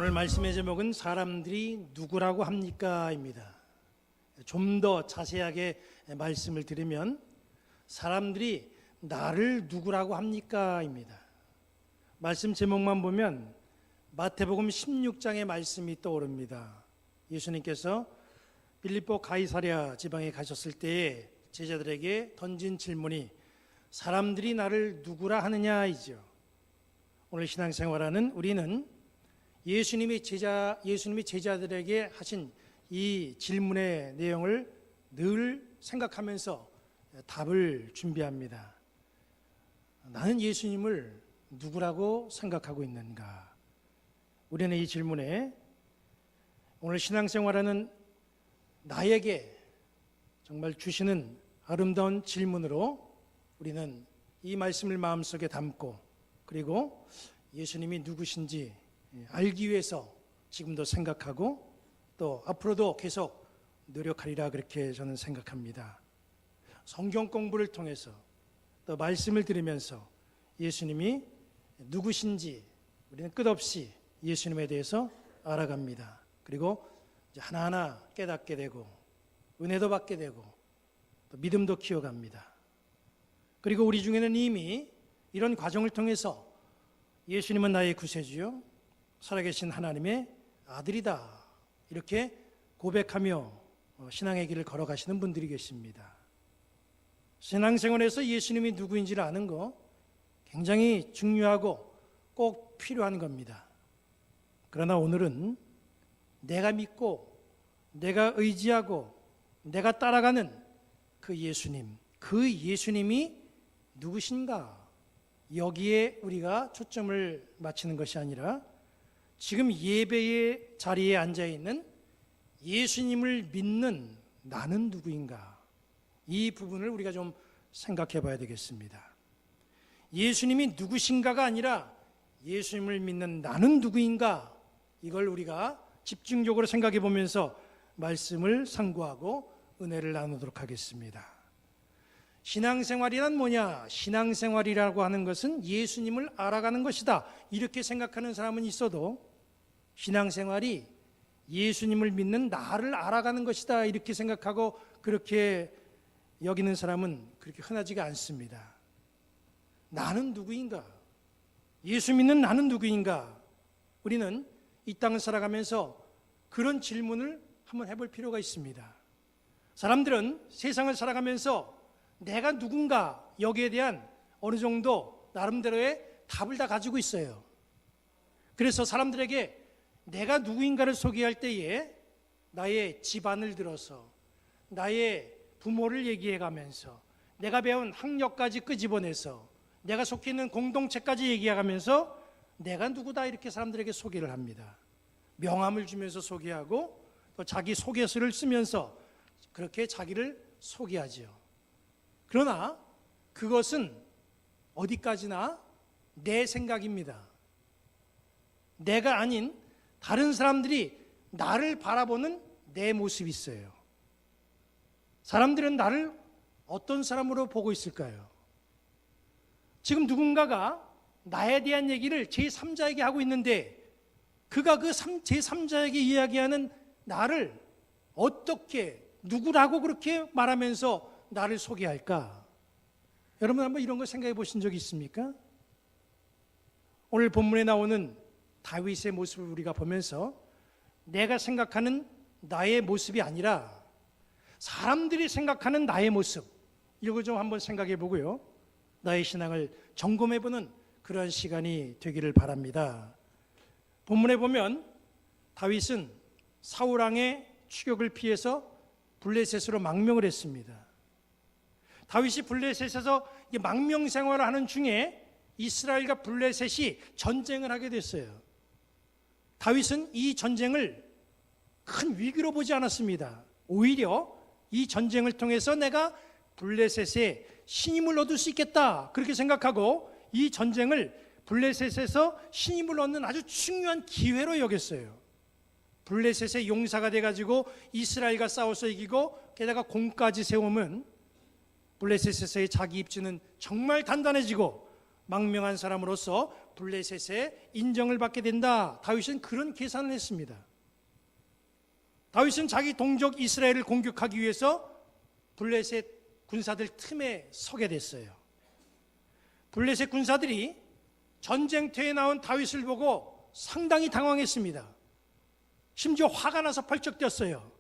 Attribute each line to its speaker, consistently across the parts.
Speaker 1: 오늘 말씀의 제목은 사람들이 누구라고 합니까?입니다. 좀 더 자세하게 말씀을 드리면 사람들이 나를 누구라고 합니까?입니다. 말씀 제목만 보면 마태복음 16장의 말씀이 떠오릅니다. 예수님께서 빌립보 가이사랴 지방에 가셨을 때에 제자들에게 던진 질문이 사람들이 나를 누구라 하느냐이죠. 오늘 신앙생활하는 우리는 예수님이 제자들에게 하신 이 질문의 내용을 늘 생각하면서 답을 준비합니다. 나는 예수님을 누구라고 생각하고 있는가? 우리는 이 질문에 오늘 신앙생활하는 나에게 정말 주시는 아름다운 질문으로 우리는 이 말씀을 마음속에 담고 그리고 예수님이 누구신지 알기 위해서 지금도 생각하고 또 앞으로도 계속 노력하리라 그렇게 저는 생각합니다. 성경 공부를 통해서 또 말씀을 들으면서 예수님이 누구신지 우리는 끝없이 예수님에 대해서 알아갑니다. 그리고 이제 하나하나 깨닫게 되고 은혜도 받게 되고 또 믿음도 키워갑니다. 그리고 우리 중에는 이미 이런 과정을 통해서 예수님은 나의 구세주요 살아계신 하나님의 아들이다 이렇게 고백하며 신앙의 길을 걸어가시는 분들이 계십니다. 신앙생활에서 예수님이 누구인지를 아는 거 굉장히 중요하고 꼭 필요한 겁니다. 그러나 오늘은 내가 믿고 내가 의지하고 내가 따라가는 그 예수님이 누구신가? 여기에 우리가 초점을 맞추는 것이 아니라 지금 예배의 자리에 앉아있는 예수님을 믿는 나는 누구인가? 이 부분을 우리가 좀 생각해 봐야 되겠습니다. 예수님이 누구신가가 아니라 예수님을 믿는 나는 누구인가? 이걸 우리가 집중적으로 생각해 보면서 말씀을 상고하고 은혜를 나누도록 하겠습니다. 신앙생활이란 뭐냐? 신앙생활이라고 하는 것은 예수님을 알아가는 것이다. 이렇게 생각하는 사람은 있어도 신앙생활이 예수님을 믿는 나를 알아가는 것이다. 이렇게 생각하고 그렇게 여기는 사람은 그렇게 흔하지가 않습니다. 나는 누구인가? 예수 믿는 나는 누구인가? 우리는 이 땅을 살아가면서 그런 질문을 한번 해볼 필요가 있습니다. 사람들은 세상을 살아가면서 내가 누군가 여기에 대한 어느 정도 나름대로의 답을 다 가지고 있어요. 그래서 사람들에게 내가 누구인가를 소개할 때에 나의 집안을 들어서 나의 부모를 얘기해가면서 내가 배운 학력까지 끄집어내서 내가 속해 있는 공동체까지 얘기해가면서 내가 누구다 이렇게 사람들에게 소개를 합니다. 명함을 주면서 소개하고 또 자기 소개서를 쓰면서 그렇게 자기를 소개하죠. 그러나 그것은 어디까지나 내 생각입니다. 내가 아닌 다른 사람들이 나를 바라보는 내 모습이 있어요. 사람들은 나를 어떤 사람으로 보고 있을까요? 지금 누군가가 나에 대한 얘기를 제3자에게 하고 있는데 그가 그 제3자에게 이야기하는 나를 어떻게 누구라고 그렇게 말하면서 나를 소개할까? 여러분 한번 이런 거 생각해 보신 적이 있습니까? 오늘 본문에 나오는 다윗의 모습을 우리가 보면서 내가 생각하는 나의 모습이 아니라 사람들이 생각하는 나의 모습 이거 좀 한번 생각해 보고요. 나의 신앙을 점검해 보는 그런 시간이 되기를 바랍니다. 본문에 보면 다윗은 사울 왕의 추격을 피해서 블레셋으로 망명을 했습니다. 다윗이 블레셋에서 망명 생활을 하는 중에 이스라엘과 블레셋이 전쟁을 하게 됐어요. 다윗은 이 전쟁을 큰 위기로 보지 않았습니다. 오히려 이 전쟁을 통해서 내가 블레셋에 신임을 얻을 수 있겠다 그렇게 생각하고 이 전쟁을 블레셋에서 신임을 얻는 아주 중요한 기회로 여겼어요. 블레셋의 용사가 돼가지고 이스라엘과 싸워서 이기고 게다가 공까지 세우면 블레셋에서의 자기 입지는 정말 단단해지고 망명한 사람으로서 블레셋의 인정을 받게 된다. 다윗은 그런 계산을 했습니다. 다윗은 자기 동족 이스라엘을 공격하기 위해서 블레셋 군사들 틈에 서게 됐어요. 블레셋 군사들이 전쟁터에 나온 다윗을 보고 상당히 당황했습니다. 심지어 화가 나서 펄쩍 뛰었어요.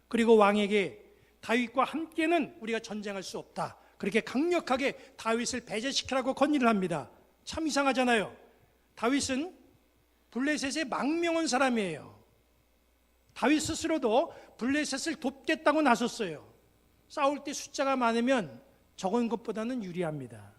Speaker 1: 그리고 왕에게 다윗과 함께는 우리가 전쟁할 수 없다, 그렇게 강력하게 다윗을 배제시키라고 건의를 합니다. 참 이상하잖아요. 다윗은 블레셋에 망명한 사람이에요. 다윗 스스로도 블레셋을 돕겠다고 나섰어요. 싸울 때 숫자가 많으면 적은 것보다는 유리합니다.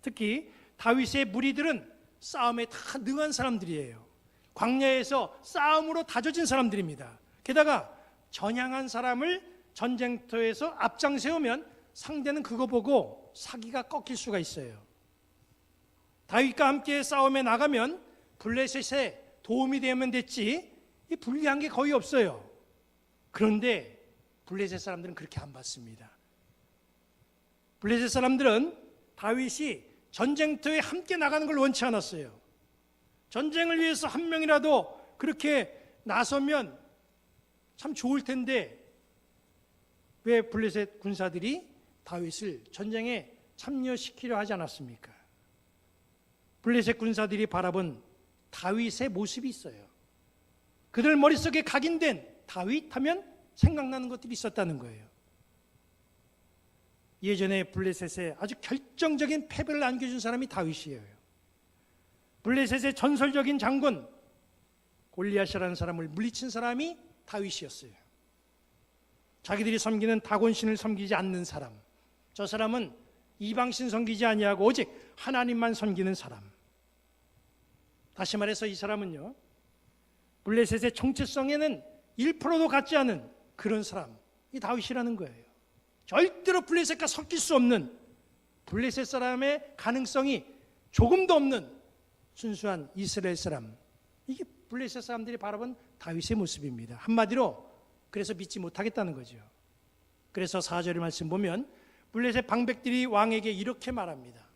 Speaker 1: 특히 다윗의 무리들은 싸움에 다 능한 사람들이에요. 광야에서 싸움으로 다져진 사람들입니다. 게다가 전향한 사람을 전쟁터에서 앞장 세우면 상대는 그거 보고 사기가 꺾일 수가 있어요. 다윗과 함께 싸움에 나가면 블레셋에 도움이 되면 됐지 불리한 게 거의 없어요. 그런데 블레셋 사람들은 그렇게 안 봤습니다. 블레셋 사람들은 다윗이 전쟁터에 함께 나가는 걸 원치 않았어요. 전쟁을 위해서 한 명이라도 그렇게 나서면 참 좋을 텐데 왜 블레셋 군사들이 다윗을 전쟁에 참여시키려 하지 않았습니까? 블레셋 군사들이 바라본 다윗의 모습이 있어요. 그들 머릿속에 각인된 다윗 하면 생각나는 것들이 있었다는 거예요. 예전에 블레셋에 아주 결정적인 패배를 안겨준 사람이 다윗이에요. 블레셋의 전설적인 장군 골리앗이라는 사람을 물리친 사람이 다윗이었어요. 자기들이 섬기는 다곤신을 섬기지 않는 사람, 저 사람은 이방신 섬기지 아니하고 오직 하나님만 섬기는 사람. 다시 말해서 이 사람은요, 블레셋의 정체성에는 1%도 같지 않은 그런 사람이 다윗이라는 거예요. 절대로 블레셋과 섞일 수 없는, 블레셋 사람의 가능성이 조금도 없는 순수한 이스라엘 사람, 이게 블레셋 사람들이 바라본 다윗의 모습입니다. 한마디로 그래서 믿지 못하겠다는 거죠. 그래서 4절의 말씀 보면 블레셋 방백들이 왕에게 이렇게 말합니다.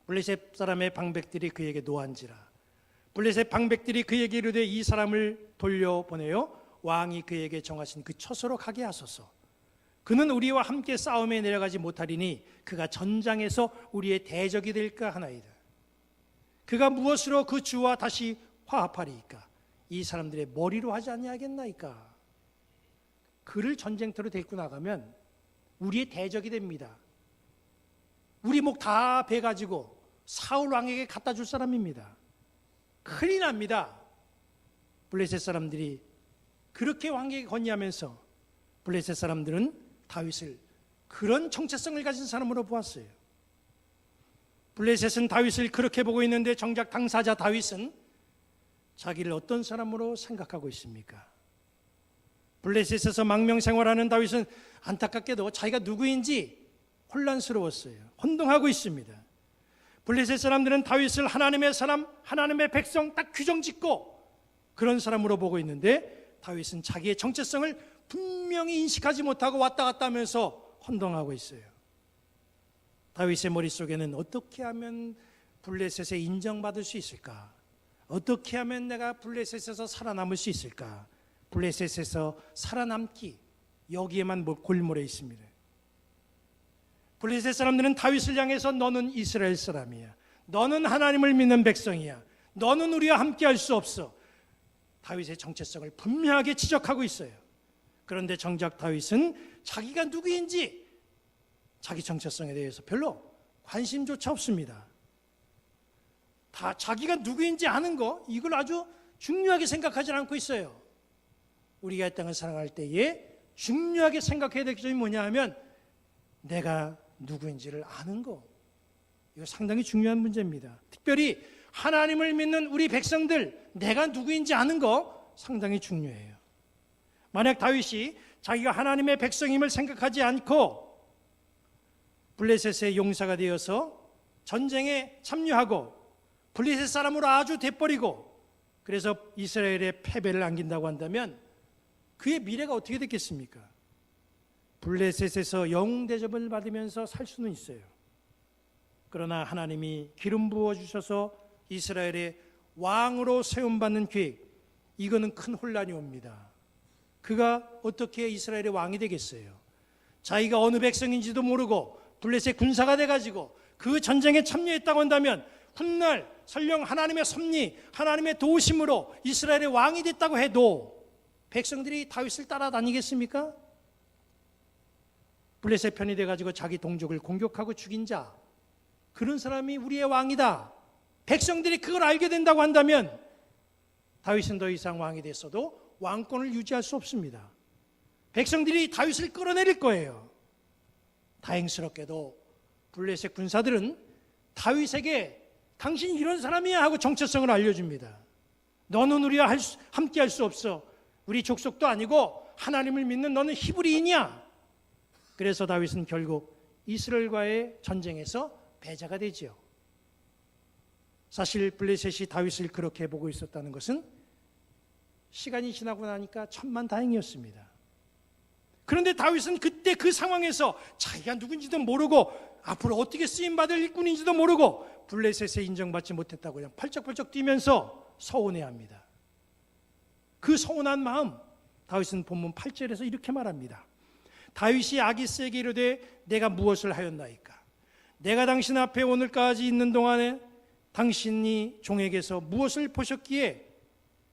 Speaker 1: 블레셋 사람의 방백들이 그에게 노한지라. 블레셋 방백들이 그에게 이르되 이 사람을 돌려보내요 왕이 그에게 정하신 그 처소로 가게 하소서. 그는 우리와 함께 싸움에 내려가지 못하리니 그가 전장에서 우리의 대적이 될까 하나이다. 그가 무엇으로 그 주와 다시 화합하리이까? 이 사람들의 머리로 하지 아니하겠나이까? 그를 전쟁터로 데리고 나가면 우리의 대적이 됩니다. 우리 목 다 베가지고 사울 왕에게 갖다 줄 사람입니다. 큰일 납니다. 블레셋 사람들이 그렇게 왕에게 건의하면서 블레셋 사람들은 다윗을 그런 정체성을 가진 사람으로 보았어요. 블레셋은 다윗을 그렇게 보고 있는데 정작 당사자 다윗은 자기를 어떤 사람으로 생각하고 있습니까? 블레셋에서 망명 생활하는 다윗은 안타깝게도 자기가 누구인지 혼란스러웠어요. 혼동하고 있습니다. 블레셋 사람들은 다윗을 하나님의 사람, 하나님의 백성 딱 규정짓고 그런 사람으로 보고 있는데 다윗은 자기의 정체성을 분명히 인식하지 못하고 왔다 갔다 하면서 혼동하고 있어요. 다윗의 머릿속에는 어떻게 하면 블레셋에 인정받을 수 있을까? 어떻게 하면 내가 블레셋에서 살아남을 수 있을까? 블레셋에서 살아남기, 여기에만 골몰해 있습니다. 블레셋 사람들은 다윗을 향해서 너는 이스라엘 사람이야, 너는 하나님을 믿는 백성이야, 너는 우리와 함께 할 수 없어, 다윗의 정체성을 분명하게 지적하고 있어요. 그런데 정작 다윗은 자기가 누구인지 자기 정체성에 대해서 별로 관심조차 없습니다. 다 자기가 누구인지 아는 거, 이걸 아주 중요하게 생각하지 않고 있어요. 우리가 이 땅을 살아갈 때에 중요하게 생각해야 될 점이 뭐냐 하면 내가 누구인지를 아는 거, 이거 상당히 중요한 문제입니다. 특별히 하나님을 믿는 우리 백성들, 내가 누구인지 아는 거 상당히 중요해요. 만약 다윗이 자기가 하나님의 백성임을 생각하지 않고 블레셋의 용사가 되어서 전쟁에 참여하고 블레셋 사람으로 아주 돼버리고 그래서 이스라엘의 패배를 안긴다고 한다면 그의 미래가 어떻게 됐겠습니까? 블레셋에서 영웅 대접을 받으면서 살 수는 있어요. 그러나 하나님이 기름 부어 주셔서 이스라엘의 왕으로 세움받는 계획, 이거는 큰 혼란이 옵니다. 그가 어떻게 이스라엘의 왕이 되겠어요? 자기가 어느 백성인지도 모르고 블레셋 군사가 돼가지고 그 전쟁에 참여했다고 한다면 훗날 설령 하나님의 섭리, 하나님의 도우심으로 이스라엘의 왕이 됐다고 해도 백성들이 다윗을 따라다니겠습니까? 블레셋 편이 돼가지고 자기 동족을 공격하고 죽인 자, 그런 사람이 우리의 왕이다. 백성들이 그걸 알게 된다고 한다면 다윗은 더 이상 왕이 됐어도 왕권을 유지할 수 없습니다. 백성들이 다윗을 끌어내릴 거예요. 다행스럽게도 블레셋 군사들은 다윗에게 당신 이런 사람이야 하고 정체성을 알려줍니다. 너는 우리와 함께 할 수 없어. 우리 족속도 아니고 하나님을 믿는 너는 히브리인이야. 그래서 다윗은 결국 이스라엘과의 전쟁에서 패자가 되지요. 사실 블레셋이 다윗을 그렇게 보고 있었다는 것은 시간이 지나고 나니까 천만다행이었습니다. 그런데 다윗은 그때 그 상황에서 자기가 누군지도 모르고 앞으로 어떻게 쓰임받을 일꾼인지도 모르고 블레셋에 인정받지 못했다고 그냥 펄쩍펄쩍 뛰면서 서운해합니다. 그 서운한 마음, 다윗은 본문 8절에서 이렇게 말합니다. 다윗이 아기스에게 이르되 내가 무엇을 하였나이까? 내가 당신 앞에 오늘까지 있는 동안에 당신이 종에게서 무엇을 보셨기에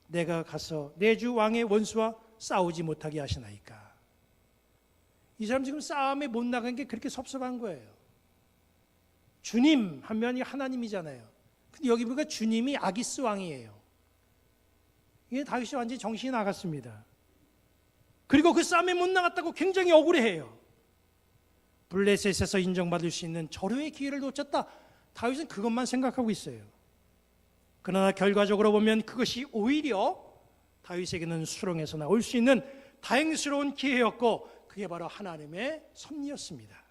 Speaker 1: 내가 가서 내 주 왕의 원수와 싸우지 못하게 하시나이까? 이 사람 지금 싸움에 못 나간 게 그렇게 섭섭한 거예요. 주님 하면 하나님이잖아요. 근데 여기 보니까 주님이 아기스 왕이에요. 이게 다윗이 완전히 정신이 나갔습니다. 그리고 그 싸움에 못 나갔다고 굉장히 억울해해요. 블레셋에서 인정받을 수 있는 절호의 기회를 놓쳤다. 다윗은 그것만 생각하고 있어요. 그러나 결과적으로 보면 그것이 오히려 다윗에게는 수렁에서 나올 수 있는 다행스러운 기회였고 그게 바로 하나님의 섭리였습니다.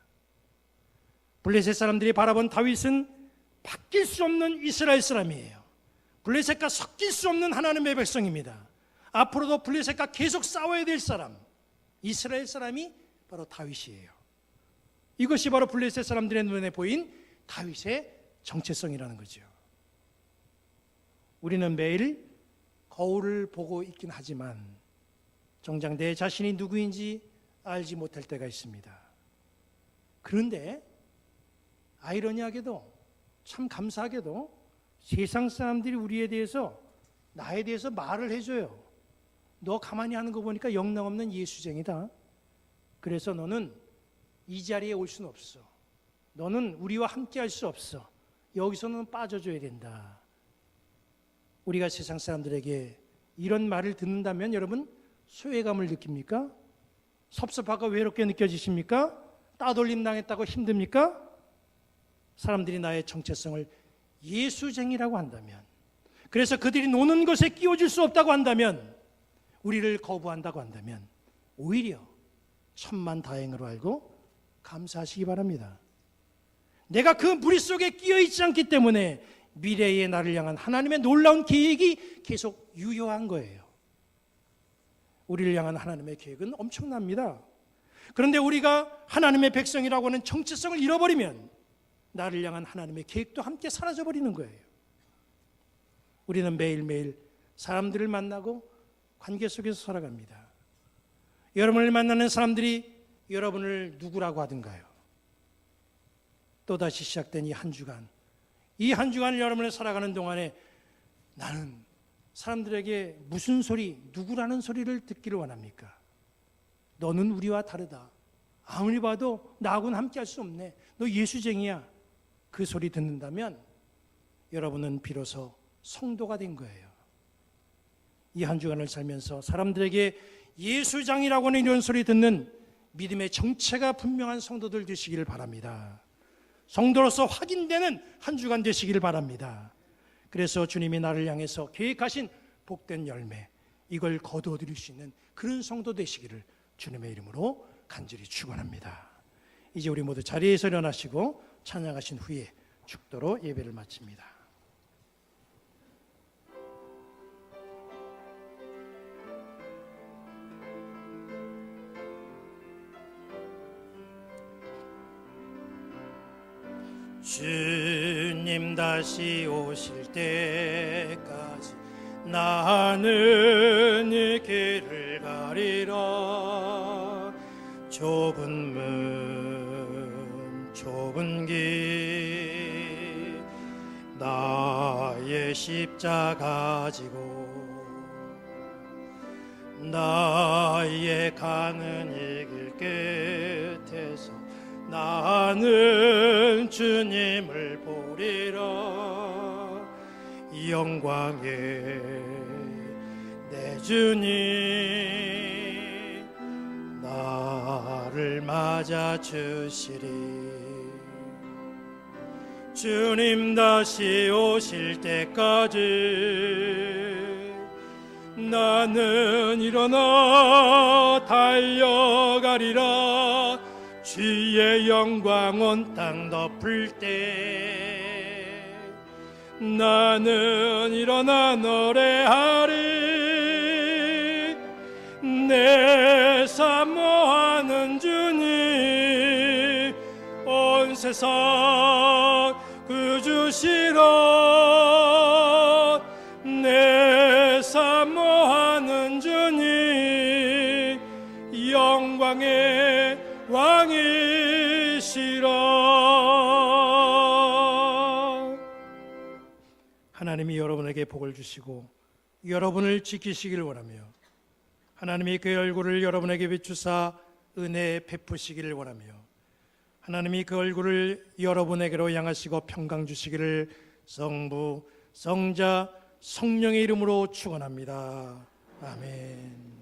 Speaker 1: 블레셋 사람들이 바라본 다윗은 바뀔 수 없는 이스라엘 사람이에요. 블레셋과 섞일 수 없는 하나님의 백성입니다. 앞으로도 블레셋과 계속 싸워야 될 사람, 이스라엘 사람이 바로 다윗이에요. 이것이 바로 블레셋 사람들의 눈에 보인 다윗의 정체성이라는 거죠. 우리는 매일 거울을 보고 있긴 하지만 정작 내 자신이 누구인지 알지 못할 때가 있습니다. 그런데 아이러니하게도 참 감사하게도 세상 사람들이 우리에 대해서 나에 대해서 말을 해줘요. 너 가만히 하는 거 보니까 영락없는 예수쟁이다. 그래서 너는 이 자리에 올 수는 없어. 너는 우리와 함께 할 수 없어. 여기서는 빠져줘야 된다. 우리가 세상 사람들에게 이런 말을 듣는다면 여러분 소외감을 느낍니까? 섭섭하고 외롭게 느껴지십니까? 따돌림 당했다고 힘듭니까? 사람들이 나의 정체성을 예수쟁이라고 한다면, 그래서 그들이 노는 것에 끼워줄 수 없다고 한다면, 우리를 거부한다고 한다면 오히려 천만다행으로 알고 감사하시기 바랍니다. 내가 그 무리 속에 끼어있지 않기 때문에 미래의 나를 향한 하나님의 놀라운 계획이 계속 유효한 거예요. 우리를 향한 하나님의 계획은 엄청납니다. 그런데 우리가 하나님의 백성이라고 하는 정체성을 잃어버리면 나를 향한 하나님의 계획도 함께 사라져버리는 거예요. 우리는 매일매일 사람들을 만나고 관계 속에서 살아갑니다. 여러분을 만나는 사람들이 여러분을 누구라고 하든가요? 또다시 시작된 이 한 주간, 이 한 주간을 여러분을 살아가는 동안에 나는 사람들에게 무슨 소리, 누구라는 소리를 듣기를 원합니까? 너는 우리와 다르다. 아무리 봐도 나하고는 함께 할 수 없네. 너 예수쟁이야. 그 소리 듣는다면 여러분은 비로소 성도가 된 거예요. 이 한 주간을 살면서 사람들에게 예수장이라고 하는 이런 소리 듣는 믿음의 정체가 분명한 성도들 되시기를 바랍니다. 성도로서 확인되는 한 주간 되시기를 바랍니다. 그래서 주님이 나를 향해서 계획하신 복된 열매, 이걸 거두어드릴 수 있는 그런 성도 되시기를 주님의 이름으로 간절히 축원합니다. 이제 우리 모두 자리에서 일어나시고 찬양하신 후에 축도로 예배를 마칩니다. 주님 다시 오실 때까지 나는 이 길을 가리라. 좁은 문 좁은 길 나의 십자가 지고 나의 가는 이 길 끝에서 나는 주님을 보리라. 영광의 내 주님 나를 맞아 주시리. 주님 다시 오실 때까지 나는 일어나 달려가리라. 주의 영광 온 땅 덮을 때 나는 일어나 노래하리. 내 사모하는 주님 온 세상 구주시라. 내 사모하는 주님 영광의 왕이시라. 하나님이 여러분에게 복을 주시고 여러분을 지키시길 원하며 하나님이 그의 얼굴을 여러분에게 비추사 은혜 베푸시기를 원하며 하나님이 그 얼굴을 여러분에게로 향하시고 평강 주시기를 성부, 성자, 성령의 이름으로 축원합니다. 아멘.